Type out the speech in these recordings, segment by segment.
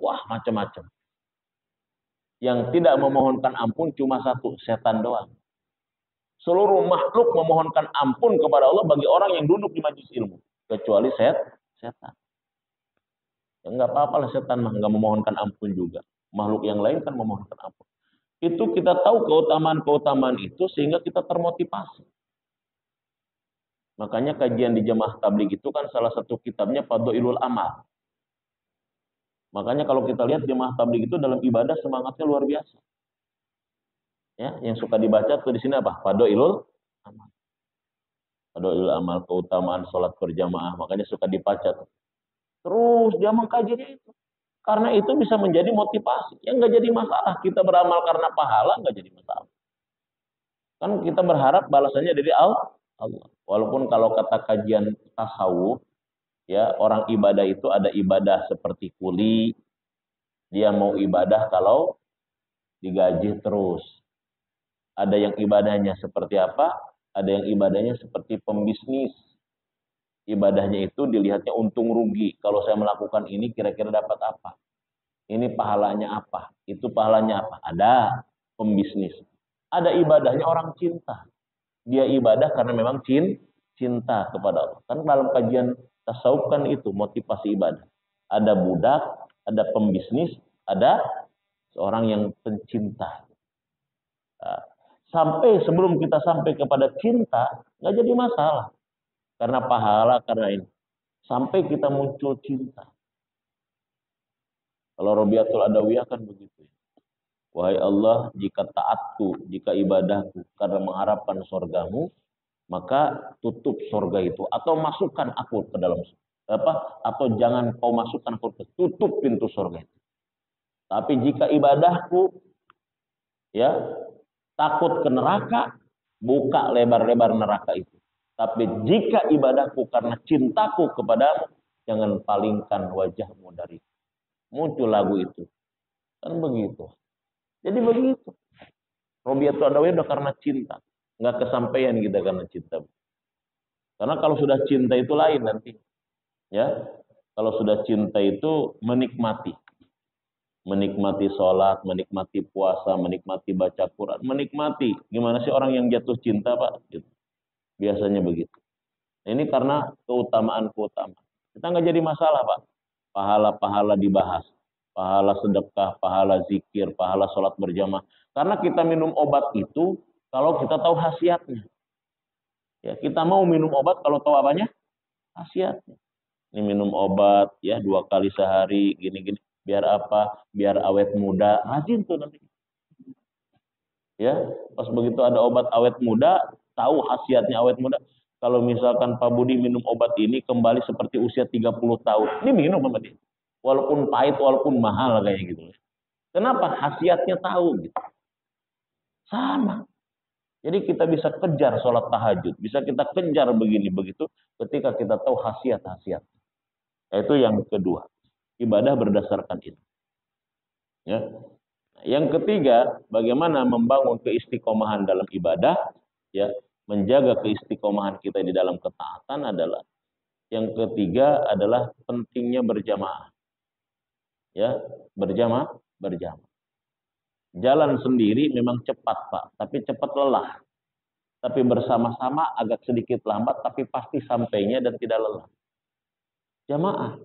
Wah, macam-macam. Yang tidak memohonkan ampun cuma satu, setan doang. Seluruh makhluk memohonkan ampun kepada Allah bagi orang yang duduk di majelis ilmu, kecuali setan. Ya enggak apa-apa lah, setan mah enggak memohonkan ampun juga. Makhluk yang lain kan memohonkan ampun. Itu kita tahu keutamaan-keutamaan itu sehingga kita termotivasi. Makanya kajian di Jamaah Tabligh itu kan salah satu kitabnya Fadhailul Amal. Makanya kalau kita lihat Jamaah Tabligh itu dalam ibadah semangatnya luar biasa. Ya, yang suka dibaca tuh di sini apa? Fadhailul Amal. Fadhailul Amal, keutamaan sholat berjamaah. Makanya suka dibaca tuh. Terus dia mengkajinya itu. Karena itu bisa menjadi motivasi. Yang nggak jadi masalah. Kita beramal karena pahala nggak jadi masalah. Kan kita berharap balasannya dari Allah. Walaupun kalau kata kajian tasawuf, ya orang ibadah itu ada ibadah seperti kuli. Dia mau ibadah kalau digaji terus. Ada yang ibadahnya seperti apa? Ada yang ibadahnya seperti pembisnis. Ibadahnya itu dilihatnya untung rugi. Kalau saya melakukan ini kira-kira dapat apa? Ini pahalanya apa? Itu pahalanya apa? Ada pembisnis. Ada ibadahnya orang cinta. Dia ibadah karena memang cinta kepada Allah. Kan dalam kajian tasawuf kan itu motivasi ibadah. Ada budak, ada pembisnis, ada seorang yang pencinta. Nah, sampai sebelum kita sampai kepada cinta, nggak jadi masalah. Karena pahala, karena ini. Sampai kita muncul cinta. Kalau Robiatul Adawiyah kan begitu. Wahai Allah, jika taatku, jika ibadahku karena mengharapkan surgamu, maka tutup surga itu. Atau masukkan aku ke dalam apa? Atau jangan kau masukkan aku ke tutup pintu surga itu. Tapi jika ibadahku, ya takut ke neraka, buka lebar-lebar neraka itu. Tapi jika ibadahku karena cintaku kepada, jangan palingkan wajahmu dari. Muncul lagu itu. Kan begitu. Jadi begitu. Robiatul Adawiyah udah karena cinta. Nggak kesampaian kita karena cinta. Karena kalau sudah cinta itu lain nanti. Ya, kalau sudah cinta itu menikmati. Menikmati sholat, menikmati puasa, menikmati baca Quran, menikmati. Gimana sih orang yang jatuh cinta, Pak? Gitu. Biasanya begitu. Ini karena keutamaan-keutamaan. Kita nggak jadi masalah, Pak. Pahala-pahala dibahas. Pahala sedekah, pahala zikir, pahala sholat berjamaah. Karena kita minum obat itu kalau kita tahu khasiatnya. Ya, kita mau minum obat kalau tahu apanya? Khasiatnya. Ini minum obat ya 2 kali sehari, gini-gini. Biar apa? Biar awet muda. Rajin tuh nanti. Ya, pas begitu ada obat awet muda, tahu khasiatnya awet muda. Kalau misalkan Pak Budi minum obat ini kembali seperti usia 30 tahun. Ini minum sama dia. Walaupun pahit, walaupun mahal kayak gitu. Kenapa? Khasiatnya tahu gitu. Sama. Jadi kita bisa kejar sholat tahajud. Bisa kita kejar begini begitu ketika kita tahu khasiat-khasiat. Itu yang kedua. Ibadah berdasarkan itu. Ya. Yang ketiga, bagaimana membangun keistiqomahan dalam ibadah, ya, menjaga keistiqomahan kita di dalam ketaatan adalah yang ketiga adalah pentingnya berjamaah. Ya, berjamaah. Jalan sendiri memang cepat, Pak, tapi cepat lelah. Tapi bersama-sama agak sedikit lambat, tapi pasti sampainya dan tidak lelah. Jamaah.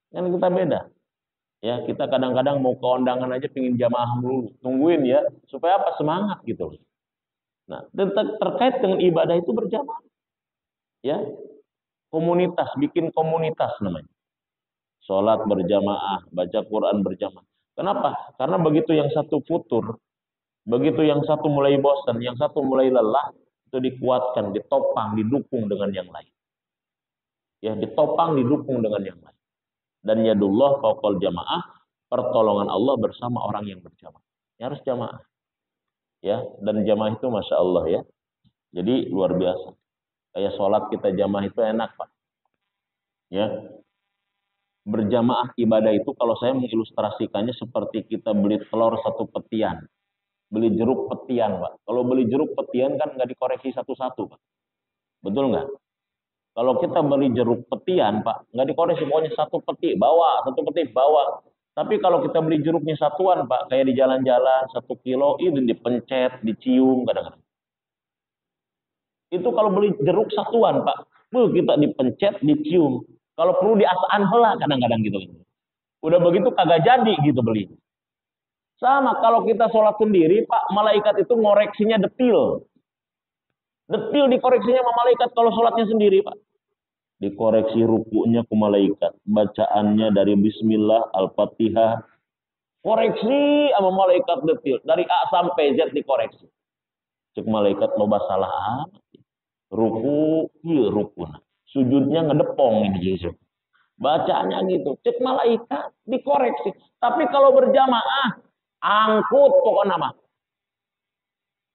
Kan kita beda. Ya, kita kadang-kadang mau ke undangan aja pingin jamaah dulu. Tungguin ya, supaya apa? Semangat gitu. Nah, terkait dengan ibadah itu berjamaah. Ya, komunitas, bikin komunitas namanya. Sholat berjamaah, baca Quran berjamaah. Kenapa? Karena begitu yang satu futur, begitu yang satu mulai bosan, yang satu mulai lelah, itu dikuatkan, ditopang, didukung dengan yang lain. Ya, ditopang, didukung dengan yang lain. Dan yadullah fauqal jamaah, pertolongan Allah bersama orang yang berjamaah. Ya, harus jamaah. Ya, dan jamaah itu Masya Allah ya. Jadi luar biasa. Kayak sholat kita jamaah itu enak, Pak. Ya, berjamaah ibadah itu kalau saya mengilustrasikannya seperti kita beli telur satu petian. Beli jeruk petian, Pak. Kalau beli jeruk petian kan nggak dikoreksi satu-satu, Pak. Betul nggak? Kalau kita beli jeruk petian, Pak, nggak dikoreksi. Pokoknya satu peti, bawa. Satu peti, bawa. Tapi kalau kita beli jeruknya satuan, Pak, kayak di jalan-jalan 1 kilo, ini dipencet, dicium kadang-kadang. Itu kalau beli jeruk satuan, Pak, kita dipencet, dicium. Kalau perlu diasaan heula kadang-kadang gitu. Udah begitu kagak jadi gitu beli. Sama kalau kita sholat sendiri, Pak, malaikat itu ngoreksinya detil. Detil dikoreksinya sama malaikat kalau sholatnya sendiri, Pak. Dikoreksi rukunya ke malaikat. Bacaannya dari Bismillah, Al-Fatihah. Koreksi sama malaikat detil. Dari A sampai Z dikoreksi. Cek malaikat loba salah amat. Ruku, iya ruku. Sujudnya ngedepong ini Yesus. Bacaannya gitu. Cek malaikat dikoreksi. Tapi kalau berjamaah, angkut pokoknya mah.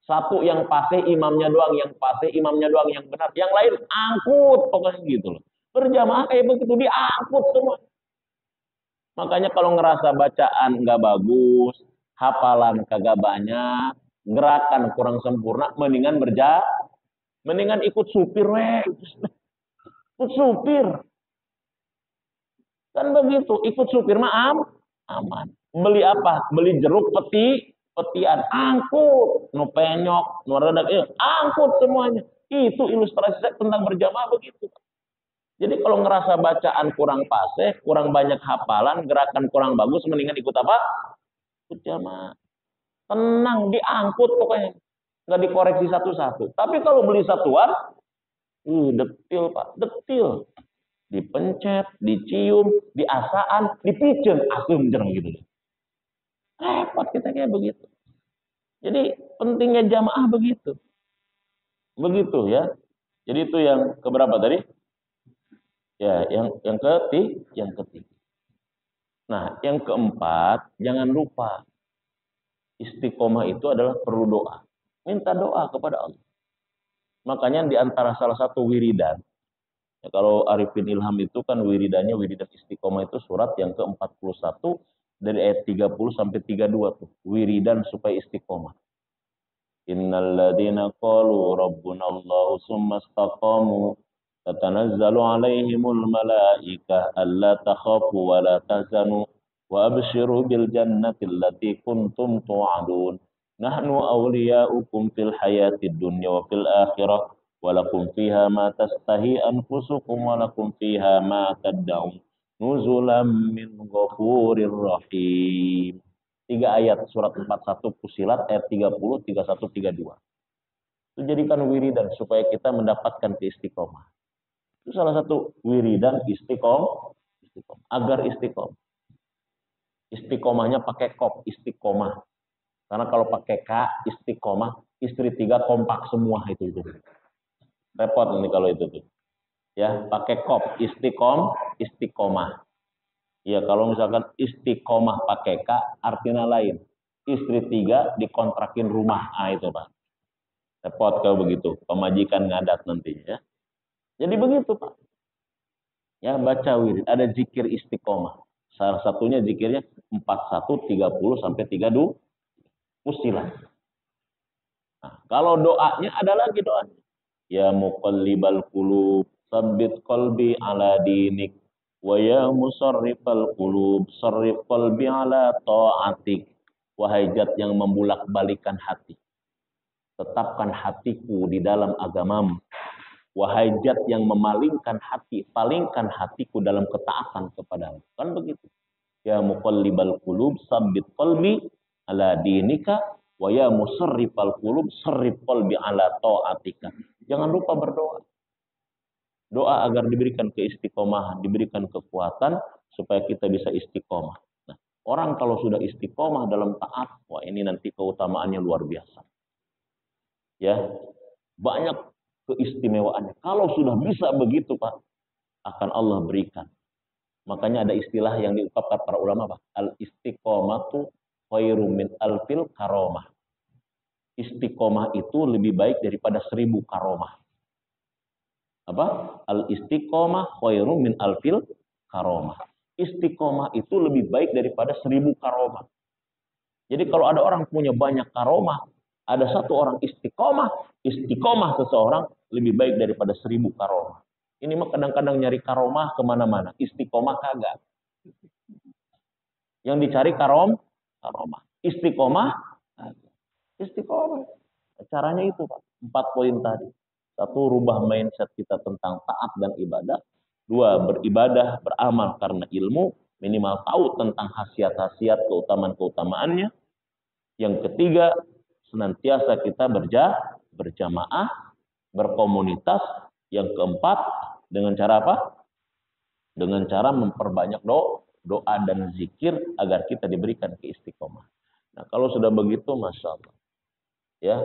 Satu yang pasti imamnya doang yang pasti, imamnya doang yang benar. Yang lain angkut pokoknya gitu loh. Berjamaah kayak begitu diangkut semua. Makanya kalau ngerasa bacaan nggak bagus, hafalan kagak banyak, gerakan kurang sempurna, mendingan ikut supir weh. Ikut supir. Kan begitu, ikut supir mah aman. Beli apa? Beli jeruk petian, angkut, nu penyok, nu redak, angkut semuanya. Itu ilustrasi tentang berjamaah begitu. Jadi kalau ngerasa bacaan kurang fasih, kurang banyak hafalan, gerakan kurang bagus, mendingan ikut apa? Ikut jamaah. Tenang, diangkut pokoknya. Nggak dikoreksi satu-satu. Tapi kalau beli satuan, detil Pak, detil. Dipencet, dicium, diasaan, dipijen, asum jereng gitu. Repot kita kayak begitu. Jadi pentingnya jamaah begitu. Begitu ya. Jadi itu yang keberapa tadi? Ya, yang ketiga. Nah, yang keempat, jangan lupa istiqomah itu adalah perlu doa. Minta doa kepada Allah. Makanya di antara salah satu wiridan, ya, kalau Arifin Ilham itu kan wiridannya, wiridan istiqomah itu surat yang ke-41 dari ayat 30 sampai 32 tuh. Wiridan supaya istiqomah. Innal ladzina qalu rabbunallahu tsumma istaqamu tatanazzalu alaihimul malaikah alla takhafu wa la tahzanu wa abshiru bil jannati allati kuntum tu'adun. Nahnu awliya'ukum fil hayatid dunya wa fil akhirah wa lakum fiha ma tastahi anfusukum wa lakum fiha ma tad'un nuzulam min ghafurir rahim. 3 ayat surat 41 Fusilat ayat 30, 31, 32. Itu jadikan wiridan supaya kita mendapatkan keistiqomah. Itu salah satu wiridan istiqomah. Agar istiqomah. Istiqomahnya pakai kop, istiqomah. Karena kalau pakai K, istiqomah, istri 3 kompak semua itu. Repot ini kalau itu tuh. Ya, pakai kop, istiqomah. Ya, kalau misalkan istiqomah pakai K, artinya lain. Istri 3 dikontrakin rumah. Itu Pak. Repot kalau begitu. Pemajikan ngadat nantinya ya. Jadi begitu Pak. Ya, baca wirid. Ada zikir istiqomah. Salah satunya zikirnya 41, 30 sampai 32. Fusilat. Nah, kalau doanya ada lagi doanya. Ya muqallibal qulub, tsabbit qalbi ala dinik. Wa ya musarrifal qulub, sarrif qalbi ala ta'atik. Wahai zat yang membulak-balikan hati, tetapkan hatiku di dalam agamamu. Wahai zat yang memalingkan hati, palingkan hatiku dalam ketaatan kepadamu. Kan begitu. Ya muqallibal qulub, tsabbit qalbi ala dinika. Wa ya musarrifal qulub, sarrif qalbi ala ta'atika. Jangan lupa berdoa. Doa agar diberikan keistiqomahan, diberikan kekuatan supaya kita bisa istiqomah. Nah, orang kalau sudah istiqomah dalam taat, wah ini nanti keutamaannya luar biasa. Ya, banyak keistimewaannya. Kalau sudah bisa begitu, Pak, akan Allah berikan. Makanya ada istilah yang diungkapkan para ulama, Pak. Al-istiqomatu khairum min alfil karomah. Istiqomah itu lebih baik daripada 1000 karomah. Apa? Al-istiqomah khairum min alfil karomah. Istiqomah itu lebih baik daripada 1000 karomah. Jadi kalau ada orang punya banyak karomah, ada satu orang istiqomah seseorang lebih baik daripada 1000 karomah. Ini mah kadang-kadang nyari karomah kemana-mana, istiqomah kagak. Yang dicari karomah. Istiqomah. Caranya itu, Pak. 4 poin tadi. 1, rubah mindset kita tentang taat dan ibadah. 2, beribadah, beramal karena ilmu. Minimal tahu tentang khasiat-khasiat, keutamaan-keutamaannya. Yang ketiga, senantiasa kita berjamaah, berkomunitas. Yang keempat, dengan cara apa? Dengan cara memperbanyak doa dan zikir agar kita diberikan keistiqomah. Nah, kalau sudah begitu, Masya Allah. Ya,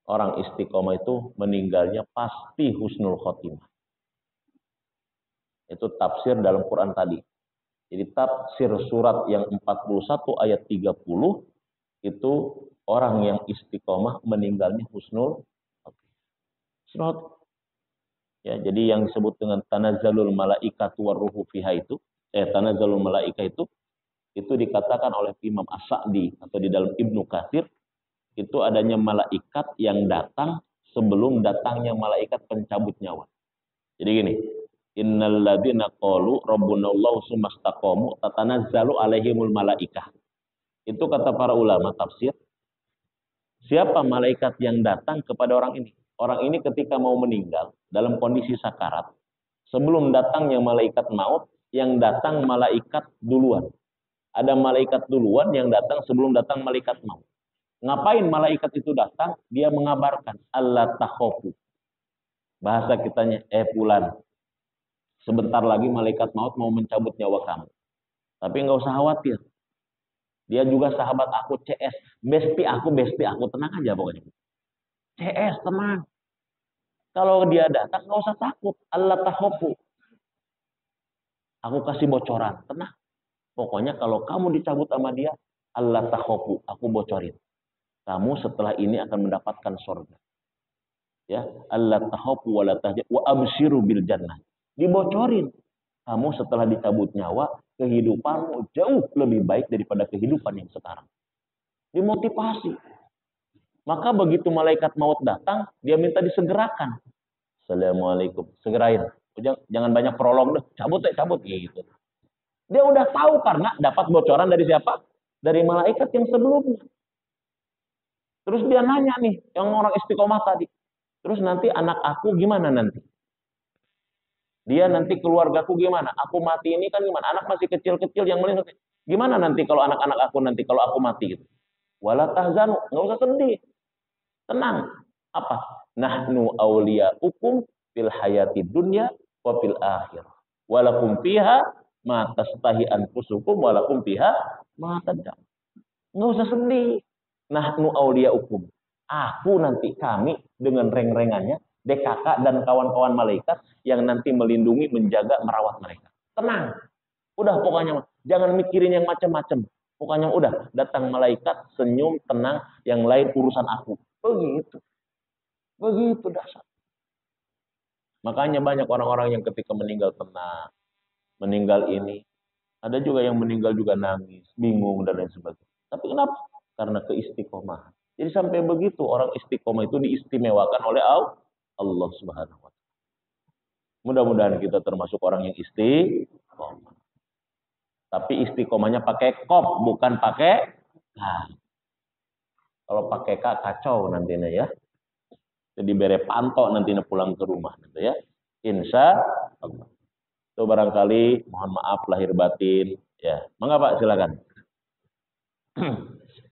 orang istiqomah itu meninggalnya pasti husnul khotimah. Itu tafsir dalam Quran tadi. Jadi tafsir surat yang 41 ayat 30 itu orang yang istiqomah meninggalnya husnul khotimah. Ya, jadi yang disebut dengan tanazzalul malaikatu warruhu fiha itu, tanazzalul malaika itu dikatakan oleh Imam As-Sa'di atau di dalam Ibnu Katsir, itu adanya malaikat yang datang sebelum datangnya malaikat pencabut nyawa. Jadi gini, innal ladzina qalu rabbunallahu tsumastaqamu tatanazzalu alaihimul malaikah. Itu kata para ulama tafsir. Siapa malaikat yang datang kepada orang ini? Orang ini ketika mau meninggal dalam kondisi sakarat, sebelum datangnya malaikat maut, yang datang malaikat duluan. Ada malaikat duluan yang datang sebelum datang malaikat maut. Ngapain malaikat itu datang? Dia mengabarkan, Allah takhofu. Bahasa kitanya, fulan, sebentar lagi malaikat maut mau mencabut nyawa kamu. Tapi nggak usah khawatir. Dia juga sahabat aku, CS. Besti aku, tenang aja pokoknya. CS, tenang. Kalau dia datang, nggak usah takut. Allah takhofu. Aku kasih bocoran, tenang. Pokoknya kalau kamu dicabut sama dia, Allah takhofu, aku bocorin. Kamu setelah ini akan mendapatkan surga. Ya, Allah takhofu wa la tahzan wa abshiru bil jannah. Dibocorin. Kamu setelah dicabut nyawa, kehidupanmu jauh lebih baik daripada kehidupan yang sekarang. Dimotivasi. Maka begitu malaikat maut datang, dia minta disegerakan. Assalamualaikum, segerain. Jangan banyak prolog deh, cabut gitu. Dia udah tahu karena dapat bocoran dari siapa? Dari malaikat yang sebelumnya. Terus dia nanya nih, yang orang istiqomah tadi. Terus nanti anak aku gimana nanti? Dia nanti keluargaku gimana? Aku mati ini kan gimana? Anak masih kecil-kecil yang melihat. Gimana nanti kalau anak-anak aku nanti kalau aku mati gitu? Wala tahzanu, nggak usah sedih. Tenang. Apa? Nahnu awliya'ukum fil hayati dunya wa fil akhirah. Walakum fiha ma tastahi anfusukum walakum fiha ma tad'un. Enggak usah sedih. Nahnu awliya'ukum. Aku nanti, kami dengan reng-rengannya DKK dan kawan-kawan malaikat yang nanti melindungi, menjaga, merawat mereka. Tenang. Udah pokoknya jangan mikirin yang macam-macam. Pokoknya udah datang malaikat, senyum, tenang, yang lain urusan aku. Begitu. Begitu dasar. Makanya banyak orang-orang yang ketika meninggal tenang, meninggal ini. Ada juga yang meninggal juga nangis, bingung, dan lain sebagainya. Tapi kenapa? Karena keistiqomahan. Jadi sampai begitu orang istiqomah itu diistimewakan oleh Allah Subhanahu wa Ta'ala. Mudah-mudahan kita termasuk orang yang istiqomah. Tapi istiqomahnya pakai kop, bukan pakai K. Kalau pakai K kacau nantinya ya. Jadi bere pantok nantinya pulang ke rumah nanti ya. Insya Allah. Itu barangkali mohon maaf lahir batin ya. Mangga Pak silakan.